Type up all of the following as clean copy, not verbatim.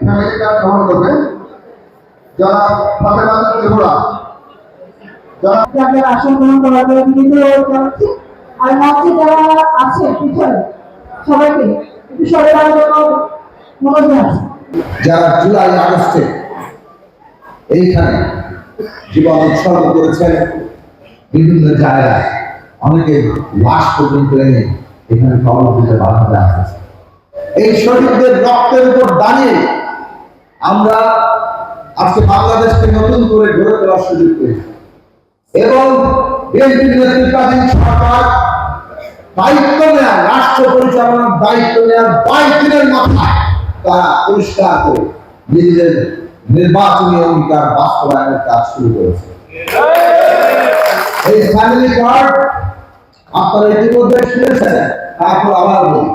Family card গ্রহণ করবে যারা ফাতেমা ত্রিপুরা যারা আসন গ্রহণ করার জন্য বিভিন্ন যাচ্ছে আর মঞ্চে যারা আছে পিছনে সবাইকে একটু সরে যাওয়ার জন্য মনোযোগ আছে। যারা জুলাই আগস্টে এইখানে জীবন উৎসর্গ করেছেন বিভিন্ন জায়গায়, অনেকে লাশ পর্যন্ত এনে এখানে কবর দিতে বাধা দেওয়া হয়েছে। এই শহীদদের রক্তের উপর দাঁড়িয়ে আমরা আজকে বাংলাদেশকে নতুন করে গড়ে তোলার সুযোগ পেয়েছি এবং বিএনপির নেতৃত্বাধীন সরকার দায়িত্ব নেওয়া, রাষ্ট্র পরিচালনার দায়িত্ব নেওয়ার 22 দিনের মাথায় তারা পরিষ্কার করে নিজেদের নির্বাচনী অঙ্গীকার বাস্তবায়নের কাজ শুরু করেছে। এই ফ্যামিলি কার্ড আপনারা ইতিমধ্যে শুনেছেন, তারপর আবার বলি,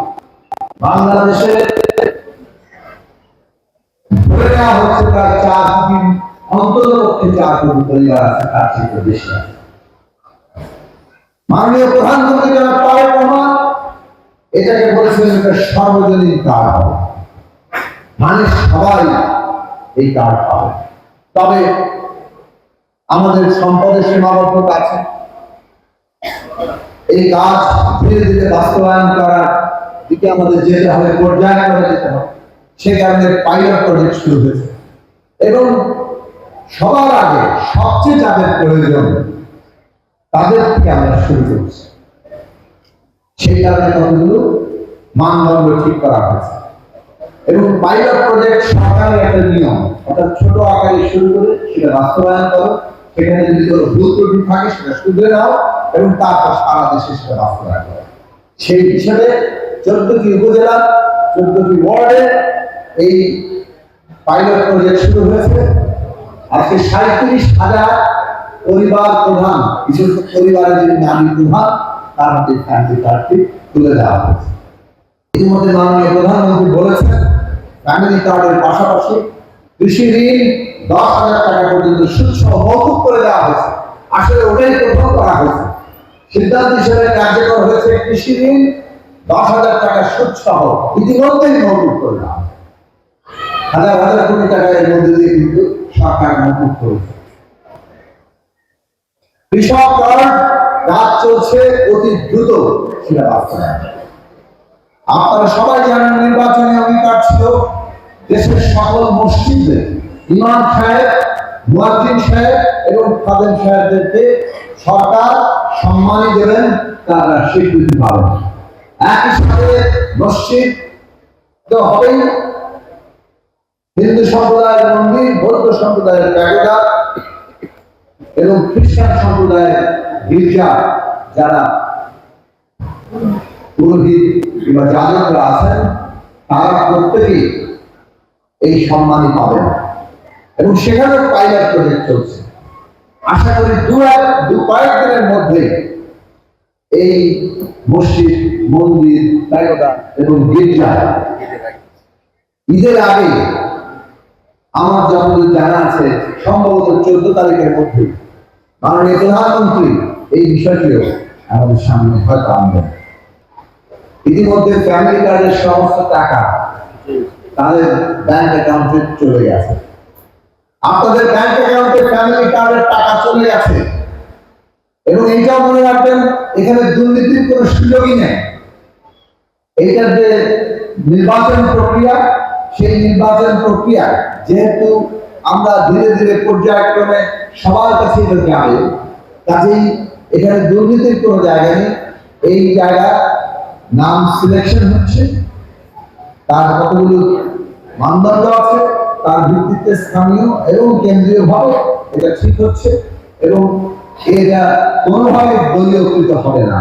বাংলাদেশে ধরে নেওয়া হচ্ছে প্রায় 4 কোটি, অন্ততপক্ষে 4 কোটি পরিবার আছে, তার থেকে বেশি আছে। মাননীয় প্রধানমন্ত্রী জনাব তারেক রহমান এটাকে বলেছেন এটা সর্বজনীন কার্ড হবে, মানে সবাই এই কার্ড পাবে। তবে আমাদের সম্পদের সীমাবদ্ধতা আছে, এই কাজ ধীরে ধীরে বাস্তবায়ন করার দিকে আমাদের যেতে হবে, পর্যায়ে করে যেতে হবে। সে কারণে পাইলট প্রজেক্ট শুরু হয়েছে এবং সবার আগে সবচেয়ে যাদের প্রয়োজন তাদের থেকে আমরা শুরু করছি। সেই কারণে কতগুলো মানদণ্ড ঠিক করা হয়েছে এবং পাইলট প্রজেক্ট সরকারের একটা নিয়ম, অর্থাৎ ছোট আকারে শুরু করে সেটা বাস্তবায়ন করো, সেখানে যদি কোনো ভুল ত্রুটি থাকে সেটা শুধরে নাও এবং তারপর সারা দেশে সেটা বাস্তবায়ন করো। সেই হিসাবে 14টি উপজেলা, 14টি ওয়ার্ডে এই পাইলট প্রজেক্ট শুরু হয়েছে। আজকে 37,000 পরিবার প্রধান, বিশেষ পরিবারের যিনি নারী প্রধান, তার হাতে ফ্যামিলি কার্ডটি তুলে দেওয়া হয়েছে। ইতিমধ্যে মাননীয় প্রধানমন্ত্রী বলেছেন ফ্যামিলি কার্ডের পাশাপাশি কৃষি ঋণ 10,000 টাকা পর্যন্ত সুদসহ মৌকুব করে দেওয়া হয়েছে। আসলে ওটাই প্রথম করা হয়েছে, সিদ্ধান্ত হিসেবে কার্যকর হয়েছে কৃষি ঋণ 10,000 টাকা সুদসহ ইতিমধ্যেই মৌকুব করে দেওয়া হয়েছে। হাজার হাজার কোটি টাকা এর মধ্যে দিয়ে কিন্তু সরকার মৌকুব করেছে। কৃষক কার্ড কাজ চলছে অতি দ্রুত, সেটা বাস্তবায়ন। আপনারা সবাই জানেন নির্বাচনী অঙ্গীকার ছিল দেশের সকল মসজিদে ইমাম সাহেব, মুয়াজ্জিন সাহেব এবং খাদেম সাহেবদেরকে সরকার সম্মানী দেবেন, তারা স্বীকৃতি পাবেন। একই সাথে মসজিদ তো হবেই, হিন্দু সম্প্রদায়ের মন্দির, বৌদ্ধ সম্প্রদায়ের প্যাগোডা এবং খ্রিস্টান সম্প্রদায়ের গির্জা, যারা পুরোহিত কিংবা যাজকরা আছেন তারা প্রত্যেকেই এই সম্মানই পাবেন এবং সেখানে পাইলট প্রজেক্ট চলছে। আশা করি কয়েক দিনের মধ্যে এই মসজিদ, মন্দির, প্যাগোডা এবং গির্জা ঈদের আগে আমার যতদূর জানা আছে সম্ভবত 14 তারিখের মধ্যে মাননীয় প্রধানমন্ত্রী এই বিষয়টিও আমাদের সামনে হয়তো আনবেন। ইতিমধ্যে ফ্যামিলি কার্ডের সমস্ত টাকা তাদের ব্যাংক অ্যাকাউন্টে চলে গেছে। আপনাদের ব্যাংক অ্যাকাউন্টে ফ্যামিলি কার্ডের টাকা চলে গেছে এবং এইটাও মনে রাখবেন এখানে দুর্নীতির কোনো সুযোগই নেই। এইটার যে নির্বাচন প্রক্রিয়া, সেই নির্বাচন প্রক্রিয়া যেহেতু আমরা ধীরে ধীরে পর্যায়ক্রমে সবার কাছে যাবে, কাজেই এখানে দুর্নীতির কোনো জায়গা নেই। এই জায়গা নাম সিলেকশন হচ্ছে, তার কতগুলো মানদণ্ড আছে, তার ভিত্তিতে স্থানীয় এবং কেন্দ্রীয় ভাবে এটা ঠিক হচ্ছে এবং এটা কোনোভাবে দলীয়কৃত হবে না।